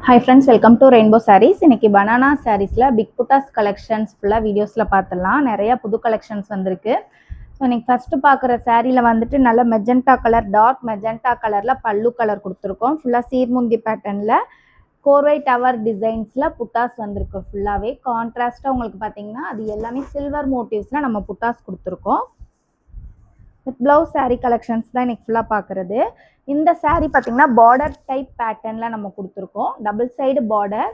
Hi friends, welcome to Rainbow Sarees. இன்னைக்கு banana sareesல big puttas collections full வீடியோஸ்ல பார்த்தலாம். நிறைய புது collections வந்திருக்கு. ஸோ இன்னைக்கு ஃபர்ஸ்ட் பார்க்குற சாரியில் வந்துட்டு நல்ல மெஜெண்டா கலர், டார்க் மெஜெண்டா கலரில் பல்லு கலர் கொடுத்துருக்கோம். ஃபுல்லாக சீர்முந்தி பேட்டர்னில் கோர்வை டவர் டிசைன்ஸில் புட்டாஸ் வந்திருக்கு. ஃபுல்லாகவே கான்ட்ராஸ்ட்டாக உங்களுக்கு பார்த்தீங்கன்னா அது எல்லாமே சில்வர் மோட்டிவ்ஸில் நம்ம புட்டாஸ் கொடுத்துருக்கோம். ப்ளவுஸ் சாரீ கலெக்ஷன்ஸ் தான் இன்னைக்கு ஃபுல்லாக பார்க்குறது. இந்த சாரீ பார்த்தீங்கன்னா பார்டர் டைப் பேட்டர்னில் நம்ம கொடுத்துருக்கோம். டபுள் சைடு பார்டர்,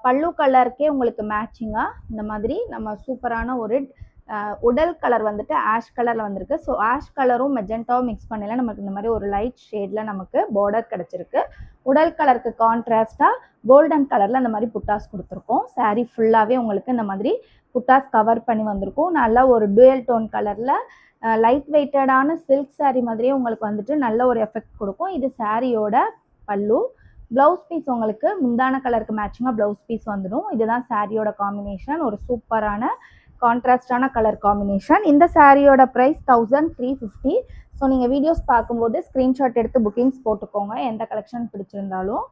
பல்லு கலருக்கே உங்களுக்கு மேட்சிங்காக இந்த மாதிரி நம்ம சூப்பரான ஒரு உடல் கலர் வந்துட்டு ஆஷ் கலரில் வந்திருக்கு. ஸோ ஆஷ் கலரும் மெஜெண்டாவும் மிக்ஸ் பண்ணல நமக்கு இந்த மாதிரி ஒரு லைட் ஷேடில் நமக்கு பார்டர் கிடச்சிருக்கு. உடல் கலருக்கு கான்ட்ராஸ்டாக கோல்டன் கலரில் இந்த மாதிரி புட்டாஸ் கொடுத்துருக்கோம். சாரீ ஃபுல்லாகவே உங்களுக்கு இந்த மாதிரி புட்டாஸ் கவர் பண்ணி வந்திருக்கும். நல்லா ஒரு டூயல் டோன் கலரில் லைட் வெயிட்டடான சில்க் சாரீ மாதிரியே உங்களுக்கு வந்துட்டு நல்ல ஒரு எஃபெக்ட் கொடுக்கும். இது சாரியோட பல்லு. ப்ளவுஸ் பீஸ் உங்களுக்கு முந்தான கலருக்கு மேட்சிங்காக ப்ளவுஸ் பீஸ் வந்துடும். இதுதான் சாரியோட காம்பினேஷன். ஒரு சூப்பரான கான்ட்ராஸ்டான கலர் காம்பினேஷன். இந்த சாரியோட ப்ரைஸ் 1350. ஸோ நீங்கள் வீடியோஸ் பார்க்கும்போது ஸ்க்ரீன்ஷாட் எடுத்து புக்கிங்ஸ் போட்டுக்கோங்க எந்த கலெக்ஷன் பிடிச்சிருந்தாலும்.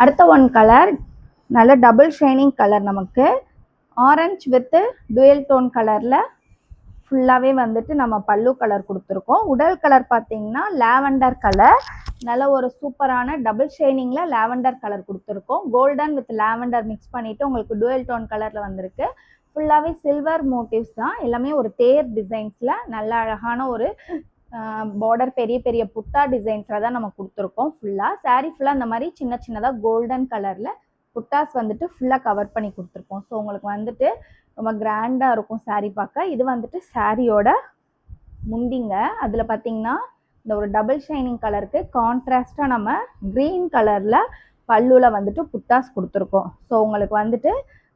அடுத்த ஒன் கலர் நல்ல டபுள் ஷைனிங் கலர், நமக்கு ஆரஞ்சு வித் டுயல் டோன் கலரில் ஃபுல்லாகவே வந்துட்டு நம்ம பல்லு கலர் கொடுத்துருக்கோம். உடல் கலர் பார்த்தீங்கன்னா லாவெண்டர் கலர், நல்ல ஒரு சூப்பரான டபுள் ஷைனிங்கில் லாவெண்டர் கலர் கொடுத்துருக்கோம். கோல்டன் வித் லாவெண்டர் மிக்ஸ் பண்ணிவிட்டு உங்களுக்கு டுயல் டோன் கலரில் வந்திருக்கு. ஃபுல்லாகவே சில்வர் மோட்டிவ்ஸ் தான், எல்லாமே ஒரு தேர் டிசைன்ஸில் நல்ல அழகான ஒரு பார்டர், பெரிய பெரிய புட்டா டிசைன்ஸில் தான் நம்ம கொடுத்துருக்கோம். ஃபுல்லாக சாரீ ஃபுல்லாக இந்த மாதிரி சின்ன சின்னதாக கோல்டன் கலரில் புட்டாஸ் வந்துட்டு ஃபுல்லாக கவர் பண்ணி கொடுத்துருக்கோம். ஸோ உங்களுக்கு வந்துட்டு ரொம்ப கிராண்டாக இருக்கும் சாரீ பார்க்க. இது வந்துட்டு சாரியோட முந்திங்க. அதில் பார்த்தீங்கன்னா இந்த ஒரு டபுள் ஷைனிங் கலருக்கு கான்ட்ராஸ்டாக நம்ம க்ரீன் கலரில் பல்லுவில் வந்துட்டு புட்டாஸ் கொடுத்துருக்கோம். ஸோ உங்களுக்கு வந்துட்டு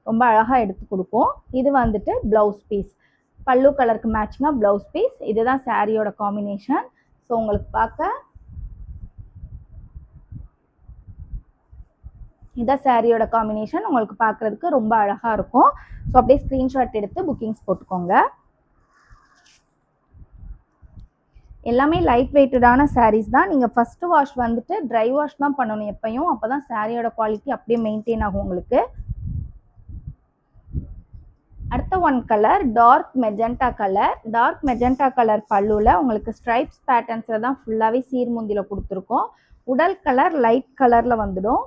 ரொம்ப அழகாக எடுத்து கொடுக்கும். இது வந்துட்டு ப்ளவுஸ் பீஸ், பல்லு கலருக்கு மேட்சிங்காக ப்ளவுஸ் பீஸ். இதுதான் சாரியோட காம்பினேஷன். ஸோ உங்களுக்கு பார்க்க இதான் சாரியோட காம்பினேஷன். உங்களுக்கு பார்க்குறதுக்கு ரொம்ப அழகாக இருக்கும். ஸோ அப்படியே ஸ்க்ரீன்ஷாட் எடுத்து புக்கிங்ஸ் போட்டுக்கோங்க. எல்லாமே லைட் வெயிட்டடான சாரீஸ் தான். நீங்கள் ஃபஸ்ட்டு வாஷ் வந்துட்டு ட்ரை வாஷ் தான் பண்ணணும் எப்பயும். அப்போ தான் சாரியோட குவாலிட்டி அப்படியே மெயின்டைன் ஆகும் உங்களுக்கு. அடுத்த one colour dark magenta colour. Dark magenta colour பல்லுவில் உங்களுக்கு ஸ்ட்ரைப்ஸ் பேட்டர்ன்ஸில் தான் ஃபுல்லாகவே சீர்முந்தியில் கொடுத்துருக்கோம். உடல் கலர் லைட் கலரில் வந்துடும்.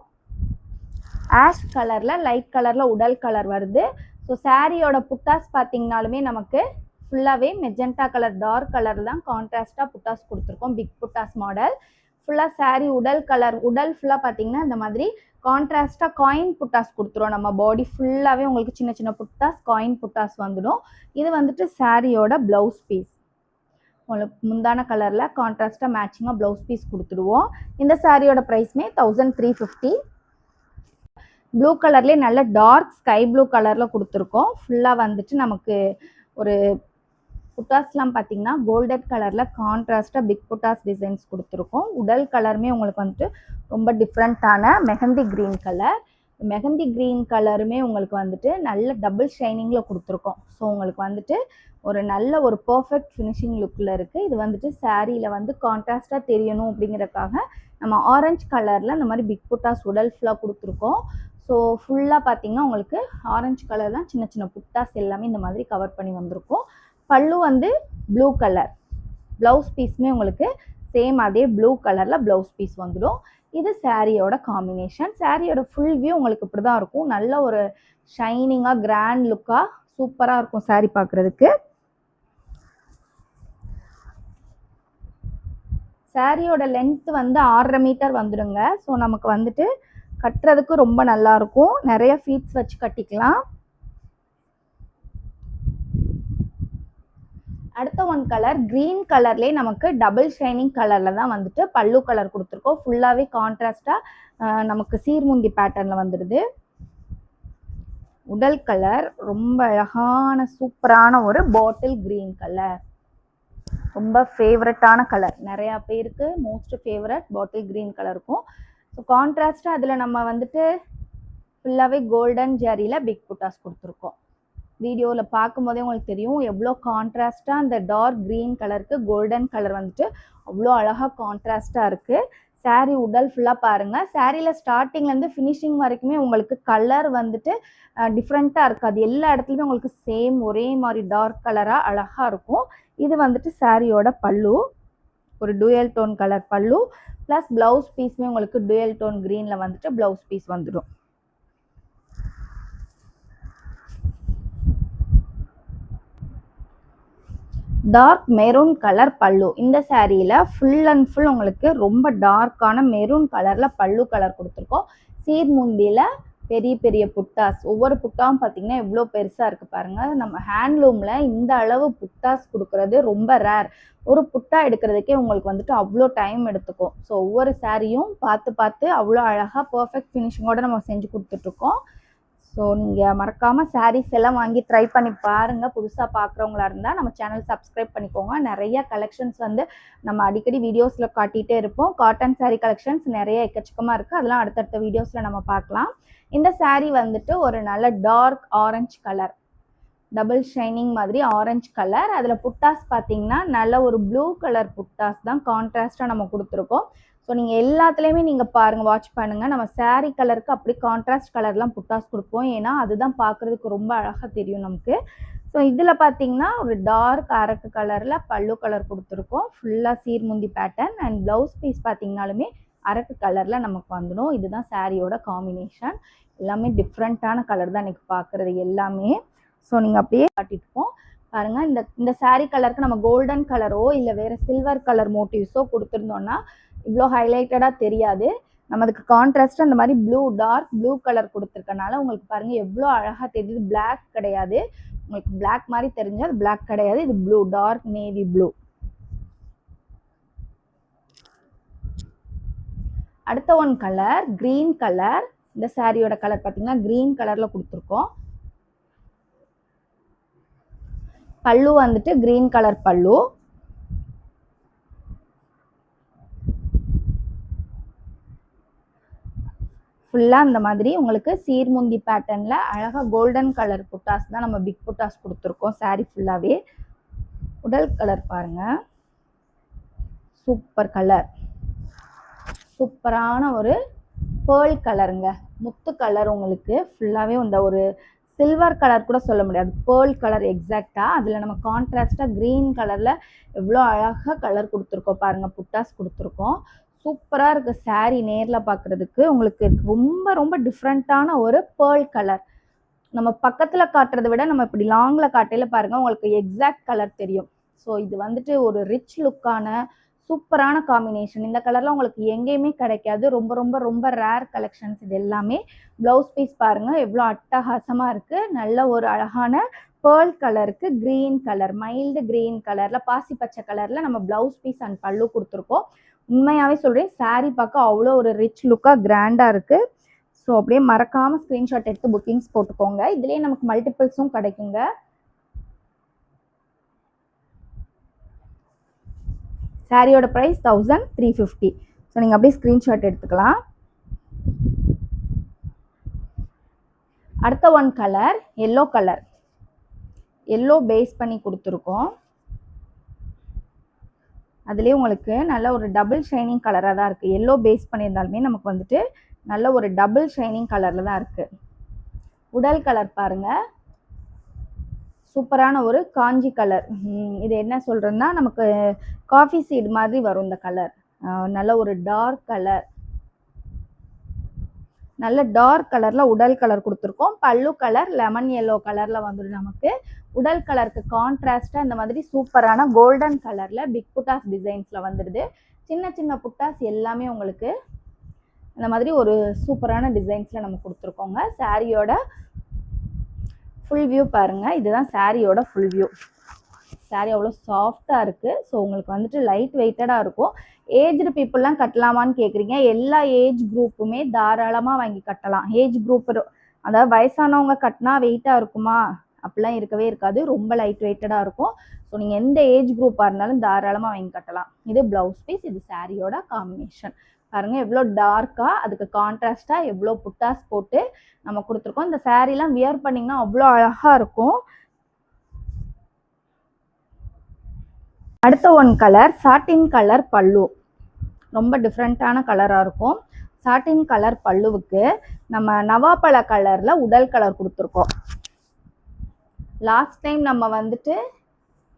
ஆஷ் கலரில் லைட் கலரில் உடல் கலர் வருது. ஸோ சாரியோட புட்டாஸ் பார்த்தீங்கனாலுமே நமக்கு ஃபுல்லாகவே மெஜெண்டா கலர் டார்க் கலர் தான் கான்ட்ராஸ்டாக புட்டாஸ் கொடுத்துருக்கோம். பிக் புட்டாஸ் மாடல். ஃபுல்லாக சாரீ உடல் கலர், உடல் ஃபுல்லாக பார்த்தீங்கன்னா இந்த மாதிரி கான்ட்ராஸ்டாக காயின் புட்டாஸ் கொடுத்துருவோம். நம்ம பாடி ஃபுல்லாகவே உங்களுக்கு சின்ன சின்ன புட்டாஸ், காயின் புட்டாஸ் வந்துடும். இது வந்துட்டு சாரியோட ப்ளவுஸ் பீஸ். உங்களுக்கு முந்தான கலரில் கான்ட்ராஸ்டாக மேட்சிங்காக ப்ளவுஸ் பீஸ் கொடுத்துடுவோம். இந்த சாரியோட ப்ரைஸ்மே 1350. ப்ளூ கலர்லேயே நல்ல டார்க் ஸ்கை ப்ளூ கலரில் கொடுத்துருக்கோம். ஃபுல்லாக வந்துட்டு நமக்கு ஒரு புட்டாஸ்லாம் பார்த்தீங்கன்னா கோல்டன் கலரில் கான்ட்ராஸ்டாக பிக் புட்டாஸ் டிசைன்ஸ் கொடுத்துருக்கோம். உடல் கலருமே உங்களுக்கு வந்துட்டு ரொம்ப டிஃப்ரெண்ட்டான mehndi green colour. Mehndi green கலருமே உங்களுக்கு வந்துட்டு நல்ல டபுள் ஷைனிங்கில் கொடுத்துருக்கோம். ஸோ உங்களுக்கு வந்துட்டு ஒரு நல்ல ஒரு பர்ஃபெக்ட் ஃபினிஷிங் லுக்கில் இருக்குது. இது வந்துட்டு சாரியில் வந்து கான்ட்ராஸ்டாக தெரியணும் அப்படிங்கிறதுக்காக நம்ம ஆரஞ்சு கலரில் இந்த மாதிரி பிக் புட்டாஸ் உடல் ஃபுல்லாக கொடுத்துருக்கோம். ஸோ ஃபுல்லாக பார்த்தீங்கன்னா உங்களுக்கு ஆரஞ்சு கலர் தான் சின்ன சின்ன புட்டாஸ் எல்லாமே இந்த மாதிரி கவர் பண்ணி வந்திருக்கும். பல்லு வந்து ப்ளூ கலர், ப்ளவுஸ் பீஸுமே உங்களுக்கு சேம் அதே ப்ளூ கலரில் ப்ளவுஸ் பீஸ் வந்துடும். இது சாரியோட காம்பினேஷன். சாரியோட ஃபுல் வியூ உங்களுக்கு இப்படி தான் இருக்கும். நல்ல ஒரு ஷைனிங்காக கிராண்ட் லுக்காக சூப்பராக இருக்கும் சாரீ பார்க்குறதுக்கு. சாரியோட லென்த் வந்து 6.5 மீட்டர் வந்துடுங்க. ஸோ நமக்கு வந்துட்டு கட்டுறதுக்கு ரொம்ப நல்லாயிருக்கும். நிறைய ஃபீட்ஸ் வச்சு கட்டிக்கலாம். அடுத்த ஒன் கலர் க்ரீன் கலர்லேயே நமக்கு டபுள் ஷைனிங் கலரில் தான் வந்துட்டு பல்லு கலர் கொடுத்துருக்கோம். ஃபுல்லாகவே கான்ட்ராஸ்டாக நமக்கு சீர்முந்தி பேட்டர்னில் வந்துடுது. உடல் கலர் ரொம்ப அழகான சூப்பரான ஒரு பாட்டில் க்ரீன் கலர், ரொம்ப ஃபேவரட்டான கலர். நிறையா பேருக்கு most favourite bottle green colour இருக்கும். ஸோ கான்ட்ராஸ்டாக அதில் நம்ம வந்துட்டு ஃபுல்லாகவே கோல்டன் ஜரியில் பிக் புட்டாஸ் கொடுத்துருக்கோம். வீடியோவில் பார்க்கும்போதே உங்களுக்கு தெரியும் எவ்வளோ கான்ட்ராஸ்ட்டாக அந்த டார்க் க்ரீன் கலருக்கு கோல்டன் கலர் வந்துட்டு அவ்வளோ அழகாக கான்ட்ராஸ்ட்டாக இருக்குது. சாரீ உடல் ஃபுல்லாக பாருங்கள். சாரியில் ஸ்டார்டிங்லேருந்து ஃபினிஷிங் வரைக்குமே உங்களுக்கு கலர் வந்துட்டு டிஃப்ரெண்ட்டாக இருக்காது. எல்லா இடத்துலையுமே உங்களுக்கு சேம் ஒரே மாதிரி டார்க் கலராக அழகாக இருக்கும். இது வந்துட்டு சாரியோட பல்லு, ஒரு டூயல் டோன் கலர் பல்லு ப்ளஸ் ப்ளவுஸ் பீஸுமே உங்களுக்கு டூயல் டோன் க்ரீனில் வந்துட்டு ப்ளவுஸ் பீஸ் வந்துடும். டார்க் மெரூன் கலர் பல்லு. இந்த சாரியில் ஃபுல் அண்ட் ஃபுல் உங்களுக்கு ரொம்ப டார்க்கான மெரூன் கலரில் பல்லு கலர் கொடுத்துருக்கோம். சீர்முந்தியில் பெரிய பெரிய புட்டாஸ், ஒவ்வொரு புட்டாவும் பார்த்தீங்கன்னா எவ்வளோ பெருசாக இருக்குது பாருங்கள். நம்ம ஹேண்ட்லூமில் இந்த அளவு புட்டாஸ் கொடுக்குறது ரொம்ப ரேர். ஒரு புட்டா எடுக்கிறதுக்கே உங்களுக்கு வந்துட்டு அவ்வளோ டைம் எடுத்துக்கும். ஸோ ஒவ்வொரு சாரியும் பார்த்து பார்த்து அவ்வளோ அழகாக பர்ஃபெக்ட் ஃபினிஷிங்கோடு நம்ம செஞ்சு கொடுத்துட்ருக்கோம். ஸோ நீங்கள் மறக்காமல் சாரீஸ் எல்லாம் வாங்கி ட்ரை பண்ணி பாருங்கள். புதுசாக பார்க்குறவங்களா இருந்தால் நம்ம சேனல் சப்ஸ்கிரைப் பண்ணிக்கோங்க. நிறைய கலெக்ஷன்ஸ் வந்து நம்ம அடிக்கடி வீடியோஸில் காட்டிகிட்டே இருப்போம். காட்டன் சாரீ கலெக்ஷன்ஸ் நிறைய எக்கச்சக்கமாக இருக்குது. அதெல்லாம் அடுத்தடுத்த வீடியோஸில் நம்ம பார்க்கலாம். இந்த சாரீ வந்துட்டு ஒரு நல்ல dark orange colour, double shining மாதிரி ஆரஞ்சு கலர். அதில் புட்டாஸ் பார்த்தீங்கன்னா நல்ல ஒரு ப்ளூ கலர் புட்டாஸ் தான் கான்ட்ராஸ்ட்டாக நம்ம கொடுத்துருக்கோம். ஸோ நீங்கள் எல்லாத்துலேயுமே நீங்கள் பாருங்கள், வாட்ச் பண்ணுங்கள். நம்ம சாரீ கலருக்கு அப்படி கான்ட்ராஸ்ட் கலர்லாம் புட்டாஸ் கொடுப்போம். ஏன்னா அதுதான் பார்க்குறதுக்கு ரொம்ப அழகாக தெரியும் நமக்கு. ஸோ இதில் பார்த்தீங்கன்னா ஒரு டார்க் அரக்கு கலரில் பல்லு கலர் கொடுத்துருக்கோம். ஃபுல்லாக சீர்முந்தி பேட்டர்ன் அண்ட் ப்ளவுஸ் பீஸ் பார்த்தீங்கனாலுமே அரக்கு கலரில் நமக்கு வந்துடும். இதுதான் சாரியோட காம்பினேஷன். எல்லாமே டிஃப்ரெண்ட்டான கலர் தான் இன்றைக்கி பார்க்குறது எல்லாமே. ஸோ நீங்கள் அப்படியே காட்டிட்டுப்போம் பாருங்கள். இந்த சாரீ கலருக்கு நம்ம கோல்டன் கலரோ இல்லை வேறு சில்வர் கலர் மோட்டிவ்ஸோ கொடுத்துருந்தோன்னா இவ்வளோ ஹைலைட்டடாக தெரியாது. நம்ம அதுக்கு கான்ட்ராஸ்ட்டாக அந்த மாதிரி ப்ளூ, டார்க் ப்ளூ கலர் கொடுத்துருக்கனால உங்களுக்கு பாருங்கள் எவ்வளோ அழகாக தெரியுது. பிளாக் கிடையாது, உங்களுக்கு பிளாக் மாதிரி தெரிஞ்சால் அது பிளாக் கிடையாது. இது ப்ளூ, டார்க் நேவி ப்ளூ. அடுத்த ஒன் கலர் க்ரீன் கலர். இந்த சாரியோட கலர் பார்த்தீங்கன்னா க்ரீன் கலரில் கொடுத்துருக்கோம். பல்லு வந்துட்டு க்ரீன் கலர் பல்லு. ஃபுல்லாக அந்த மாதிரி உங்களுக்கு சீர்முந்தி பேட்டர்னில் அழகாக கோல்டன் கலர் புட்டாஸ் தான் நம்ம பிக் புட்டாஸ் கொடுத்துருக்கோம். சாரீ ஃபுல்லாகவே உடல் கலர் பாருங்கள், சூப்பர் கலர், சூப்பரான ஒரு பேர்ல் கலருங்க, முத்து கலர். உங்களுக்கு ஃபுல்லாகவே இந்த ஒரு சில்வர் கலர் கூட சொல்ல முடியாது, பேர்ல் கலர் எக்ஸாக்டாக. அதில் நம்ம கான்ட்ராஸ்டாக க்ரீன் கலரில் எவ்வளோ அழகாக கலர் கொடுத்துருக்கோம் பாருங்கள், புட்டாஸ் கொடுத்துருக்கோம். சூப்பராக இருக்குது சாரீ நேரில் பார்க்குறதுக்கு. உங்களுக்கு ரொம்ப ரொம்ப டிஃப்ரெண்ட்டான ஒரு பேர்ல் கலர். நம்ம பக்கத்தில் காட்டுறதை விட நம்ம இப்படி லாங்கில் காட்டையில் பாருங்கள் உங்களுக்கு எக்ஸாக்ட் கலர் தெரியும். ஸோ இது வந்துட்டு ஒரு ரிச் லுக்கான சூப்பரான காம்பினேஷன். இந்த கலர்லாம் உங்களுக்கு எங்கேயுமே கிடைக்காது. ரொம்ப ரொம்ப ரொம்ப ரேர் கலெக்ஷன்ஸ் இது எல்லாமே. ப்ளவுஸ் பீஸ் பாருங்கள் எவ்வளோ அட்டகாசமாக இருக்குது. நல்ல ஒரு அழகான பேர்ல் கலருக்கு க்ரீன் கலர், மைல்டு க்ரீன் கலரில் பாசி பச்சை கலரில் நம்ம ப்ளவுஸ் பீஸ் அண்ட் பல்லு கொடுத்துருக்கோம். உண்மையாகவே சொல்கிறேன், சாரீ பார்க்க அவ்வளோ ஒரு ரிச் லுக்காக கிராண்டாக இருக்குது. ஸோ அப்படியே மறக்காமல் ஸ்க்ரீன்ஷாட் எடுத்து புக்கிங்ஸ் போட்டுக்கோங்க. இதுலேயே நமக்கு மல்டிபிள்ஸும் கிடைக்குங்க. சாரியோட ப்ரைஸ் 1350. ஸோ நீங்கள் அப்படியே ஸ்க்ரீன்ஷாட் எடுத்துக்கலாம். அடுத்த one colour yellow colour, yellow base பண்ணி கொடுத்துருக்கோம். அதுலேயே உங்களுக்கு நல்ல ஒரு டபுள் ஷைனிங் கலராக தான் இருக்குது. எல்லோ பேஸ் பண்ணியிருந்தாலுமே நமக்கு வந்துட்டு நல்ல ஒரு டபுள் ஷைனிங் கலரில் தான் இருக்குது. உடல் கலர் பாருங்கள், சூப்பரான ஒரு காஞ்சி கலர். இது என்ன சொல்கிறேன்னா நமக்கு காஃபி சீட் மாதிரி வரும் இந்த கலர். நல்ல ஒரு டார்க் கலர், நல்ல டார்க் கலரில் உடல் கலர் கொடுத்துருக்கோம். பல்லு கலர் லெமன் எல்லோ கலரில் வந்துடும் நமக்கு. உடல் கலருக்கு கான்ட்ராஸ்ட்டாக இந்த மாதிரி சூப்பரான கோல்டன் கலரில் பிக் புட்டாஸ் டிசைன்ஸில் வந்துடுது. சின்ன சின்ன புட்டாஸ் எல்லாமே உங்களுக்கு இந்த மாதிரி ஒரு சூப்பரான டிசைன்ஸில் நம்ம கொடுத்துருக்கோங்க. சாரியோட ஃபுல் வியூ பாருங்கள், இதுதான் சாரியோட ஃபுல் வியூ. சாரி அவ்வளோ சாஃப்டாக இருக்குது. ஸோ உங்களுக்கு வந்துட்டு லைட் வெயிட்டடாக இருக்கும். ஏஜ்டு பீப்புளெலாம் கட்டலாமான்னு கேட்குறீங்க. எல்லா ஏஜ் குரூப்புமே தாராளமாக வாங்கி கட்டலாம். ஏஜ் குரூப் அதாவது வயசானவங்க கட்டினா வெயிட்டாக இருக்குமா அப்படிலாம் இருக்கவே இருக்காது. ரொம்ப லைட் வெயிட்டடாக இருக்கும். ஸோ நீங்கள் எந்த ஏஜ் குரூப்பாக இருந்தாலும் தாராளமாக வாங்கி கட்டலாம். இது ப்ளவுஸ் பீஸ், இது சாரியோட காம்பினேஷன். பாருங்கள் எவ்வளோ டார்க்காக அதுக்கு கான்ட்ராஸ்டாக எவ்வளோ புட்டாஸ் போட்டு நம்ம கொடுத்துருக்கோம். இந்த சாரீலாம் வியர் பண்ணிங்கன்னா அவ்வளோ அழகாக இருக்கும். அடுத்த ஒன் கலர் சாட்டின் கலர் பல்லு, ரொம்ப டிஃப்ரெண்ட்டான கலராக இருக்கும். சாட்டின் கலர் பல்லுவுக்கு நம்ம நவாப்பழ கலரில் உடல் கலர் கொடுத்துருக்கோம். லாஸ்ட் டைம் நம்ம வந்துட்டு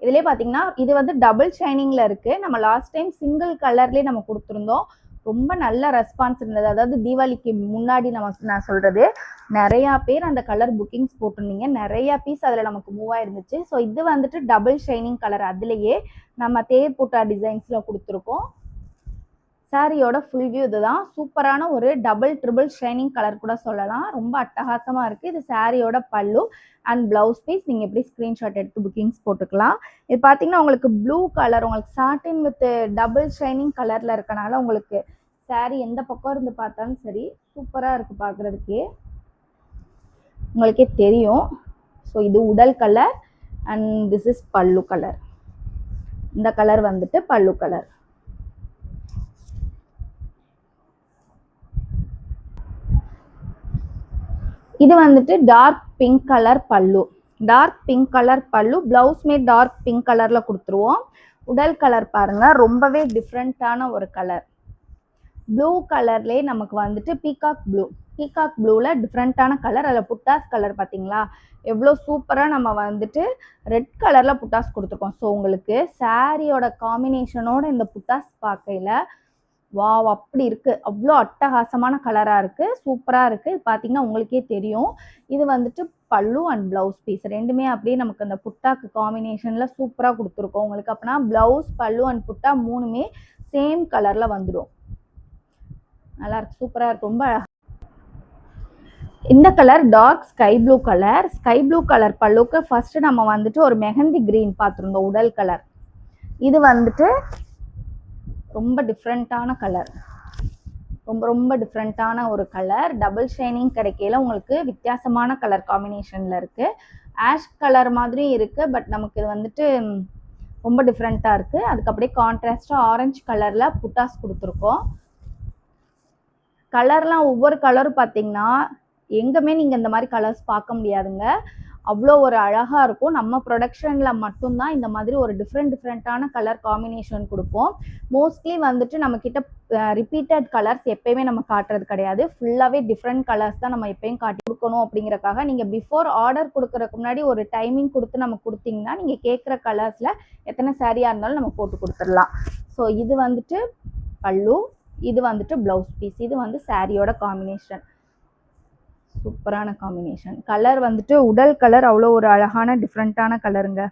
இதிலே பார்த்தீங்கன்னா இது வந்து டபுள் ஷைனிங்கில் இருக்குது. நம்ம லாஸ்ட் டைம் சிங்கிள் கலர்லேயே நம்ம கொடுத்துருந்தோம். ரொம்ப நல்ல ரெஸ்பான்ஸ் இருந்தது. அதாவது தீபாவளிக்கு முன்னாடி நான் சொல்கிறது நிறையா பேர் அந்த கலர் புக்கிங்ஸ் போட்டிருந்தீங்க. நிறையா பீஸ் அதில் நமக்கு மூவ் ஆயிருந்துச்சு. ஸோ இது வந்துட்டு டபுள் ஷைனிங் கலர், அதுலேயே நம்ம தேர் புட்டா டிசைன்ஸில் கொடுத்துருக்கோம். சாரியோட ஃபுல் வியூ இதுதான். சூப்பரான ஒரு டபுள் ட்ரிபிள் ஷைனிங் கலர் கூட சொல்லலாம். ரொம்ப அட்டகாசமாக இருக்குது. இது சாரியோட பல்லு அண்ட் ப்ளவுஸ் பீஸ். நீங்கள் எப்படி ஸ்க்ரீன்ஷாட் எடுத்து புக்கிங்ஸ் போட்டுக்கலாம். இது பார்த்தீங்கன்னா உங்களுக்கு ப்ளூ கலர், உங்களுக்கு சாட்டின் வித் டபுள் ஷைனிங் கலரில் இருக்கனால உங்களுக்கு சாரி எந்த பக்கம் இருந்து பார்த்தாலும் சரி சூப்பராக இருக்குது பார்க்குறதுக்கே, உங்களுக்கே தெரியும். ஸோ இது உடல் கலர் அண்ட் திஸ் இஸ் பல்லு கலர். இந்த கலர் வந்துட்டு பல்லு கலர். இது வந்துட்டு டார்க் பிங்க் கலர் பல்லு. டார்க் பிங்க் கலர் பல்லு, பிளவுஸ்மே டார்க் பிங்க் கலரில் கொடுத்துருவோம். உடல் கலர் பாருங்கள் ரொம்பவே டிஃப்ரெண்ட்டான ஒரு கலர். ப்ளூ கலர்லேயே நமக்கு வந்துட்டு பீகாக் ப்ளூ. பீகாக் ப்ளூவில் டிஃப்ரெண்ட்டான கலர். அதில் புட்டாஸ் கலர் பார்த்தீங்களா எவ்வளோ சூப்பராக நம்ம வந்துட்டு ரெட் கலரில் புட்டாஸ் கொடுத்துருக்கோம். ஸோ உங்களுக்கு சாரியோட காம்பினேஷனோட இந்த புட்டாஸ் பார்க்கையில் வாவ் அப்படி இருக்குது. அவ்வளோ அட்டகாசமான கலராக இருக்குது, சூப்பராக இருக்குது. இது பார்த்தீங்கன்னா உங்களுக்கே தெரியும். இது வந்துட்டு பல்லு அண்ட் ப்ளவுஸ் பீஸ் ரெண்டுமே அப்படியே நமக்கு அந்த புட்டாக்கு காம்பினேஷனில் சூப்பராக கொடுத்துருக்கோம் உங்களுக்கு. அப்படின்னா ப்ளவுஸ் பல்லு அண்ட் புட்டா மூணுமே சேம் கலரில் வந்துடும். நல்லா இருக்கு, சூப்பராக இருக்கு, ரொம்ப அழகாக. இந்த colour dark sky blue colour. Sky blue colour பல்லுக்கு ஃபர்ஸ்ட் நம்ம வந்துட்டு ஒரு மெஹந்தி கிரீன் பார்த்துருந்தோம் உடல் கலர். இது வந்துட்டு ரொம்ப டிஃப்ரெண்ட்டான கலர், ரொம்ப டிஃப்ரெண்ட்டான ஒரு கலர். டபுள் ஷைனிங் கிடைக்கையில உங்களுக்கு வித்தியாசமான கலர் காம்பினேஷனில் இருக்குது. ஆஷ் கலர் மாதிரியும் இருக்குது, பட் நமக்கு இது வந்துட்டு ரொம்ப டிஃப்ரெண்ட்டாக இருக்குது. அதுக்கு அப்படியே கான்ட்ராஸ்டாக ஆரஞ்சு கலரில் புட்டாஸ் கொடுத்துருக்கோம். கலர்லாம் ஒவ்வொரு கலரும் பார்த்தீங்கன்னா எங்கேயுமே நீங்கள் இந்த மாதிரி கலர்ஸ் பார்க்க முடியாதுங்க. அவ்வளோ ஒரு அழகாக இருக்கும். நம்ம ப்ரொடக்ஷனில் மட்டும்தான் இந்த மாதிரி ஒரு டிஃப்ரெண்ட்டான கலர் காம்பினேஷன் கொடுப்போம். மோஸ்ட்லி வந்துட்டு நம்மக்கிட்ட ரிப்பீட்டட் கலர்ஸ் எப்போயுமே நம்ம காட்டுறது கிடையாது. ஃபுல்லாகவே டிஃப்ரெண்ட் கலர்ஸ் தான் நம்ம எப்பயும் காட்டி கொடுக்கணும். அப்படிங்கிறக்காக நீங்கள் பிஃபோர் ஆர்டர் கொடுக்குறதுக்கு முன்னாடி ஒரு டைமிங் கொடுத்து நம்ம கொடுத்தீங்கன்னா நீங்கள் கேட்குற கலர்ஸில் எத்தனை சாரியாக இருந்தாலும் நம்ம போட்டு கொடுத்துடலாம். ஸோ இது வந்துட்டு பல்லு, இது வந்துட்டு ப்ளவுஸ் பீஸ். இது வந்து சாரியோட காம்பினேஷன், சூப்பரான காம்பினேஷன். கலர் வந்துட்டு உடல் கலர் அவ்வளோ ஒரு அழகான டிஃப்ரெண்ட்டான கலருங்க.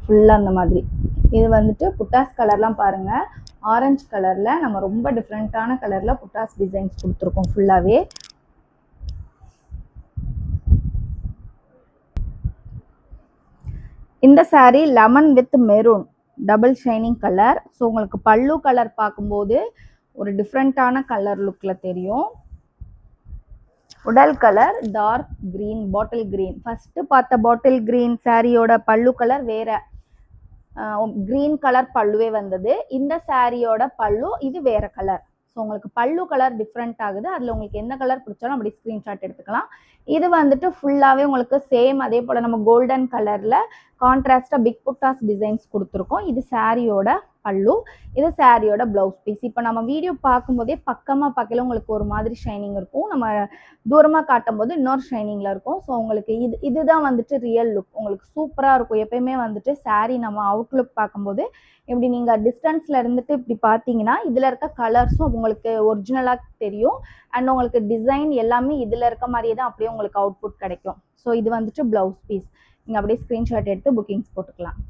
ஃபுல்லாக அந்த மாதிரி. இது வந்துட்டு புட்டாஸ் கலர்லாம் பாருங்கள், ஆரஞ்சு கலரில் நம்ம ரொம்ப டிஃப்ரெண்ட்டான கலரில் புட்டாஸ் டிசைன்ஸ் கொடுத்துருக்கோம் ஃபுல்லாகவே. இந்த sari lemon with maroon double shining colour. So உங்களுக்கு பல்லு கலர் பார்க்கும்போது ஒரு டிஃப்ரெண்ட்டான கலர் லுக்கில் தெரியும். உடல் colour dark green, bottle green. First பார்த்த பாட்டில் க்ரீன் சாரியோட பல்லு கலர் வேறு, க்ரீன் கலர் பல்லுவே வந்தது. இந்த சாரியோட பல்லு இது வேறு கலர். ஸோ உங்களுக்கு பல்லு கலர் டிஃப்ரெண்ட் ஆகுது. அதில் உங்களுக்கு எந்த கலர் பிடிச்சாலும் அப்படி ஸ்க்ரீன்ஷாட் எடுத்துக்கலாம். இது வந்துட்டு ஃபுல்லாகவே உங்களுக்கு சேம் அதே போல் நம்ம கோல்டன் கலரில் கான்ட்ராஸ்டாக பிக் புட்டாஸ் டிசைன்ஸ் கொடுத்துருக்கோம். இது சாரியோட பல்லு, இது சாரியோட ப்ளவுஸ் பீஸ். இப்போ நம்ம வீடியோ பார்க்கும்போதே பக்கமாக பார்க்கல உங்களுக்கு ஒரு மாதிரி ஷைனிங் இருக்கும், நம்ம தூரமாக காட்டும் போது இன்னொரு ஷைனிங்கில் இருக்கும். ஸோ உங்களுக்கு இதுதான் வந்துட்டு ரியல் லுக். உங்களுக்கு சூப்பராக இருக்கும். எப்பயுமே வந்துட்டு சாரீ நம்ம அவுட்லுக் பார்க்கும்போது இப்படி நீங்கள் டிஸ்டன்ஸில் இருந்துட்டு இப்படி பார்த்தீங்கன்னா இதில் இருக்க கலர்ஸும் உங்களுக்கு ஒரிஜினலாக தெரியும். அண்ட் உங்களுக்கு டிசைன் எல்லாமே இதில் இருக்க மாதிரியே தான் அப்படியே உங்களுக்கு அவுட்புட் கிடைக்கும். ஸோ இது வந்துட்டு ப்ளவுஸ் பீஸ். நீங்கள் அப்படியே ஸ்க்ரீன்ஷாட் எடுத்து புக்கிங்ஸ் போட்டுக்கலாம்.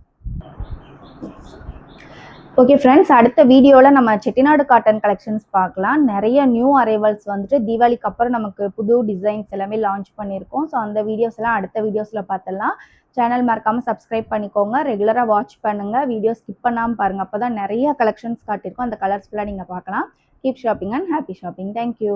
ஓகே ஃப்ரெண்ட்ஸ், அடுத்த வீடியோவில் நம்ம செட்டிநாடு காட்டன் கலெக்ஷன்ஸ் பார்க்கலாம். நிறைய நியூ அரைவல்ஸ் வந்துட்டு தீபாவளிக்கு அப்புறம் நமக்கு புது டிசைன்ஸ் எல்லாமே லான்ச் பண்ணியிருக்கோம். ஸோ அந்த வீடியோஸ் எல்லாம் அடுத்த வீடியோஸில் பார்த்துடலாம். சேனல் மறக்காமல் சப்ஸ்கிரைப் பண்ணிக்கோங்க, ரெகுலராக வாட்ச் பண்ணுங்கள், வீடியோ ஸ்கிப் பண்ணாமல் பாருங்கள். அப்போ தான் நிறைய கலெக்ஷன்ஸ் காட்டியிருக்கோம், அந்த கலர்ஸ் ஃபுல்லாக நீங்கள் பார்க்கலாம். Keep shopping and happy shopping. Thank you.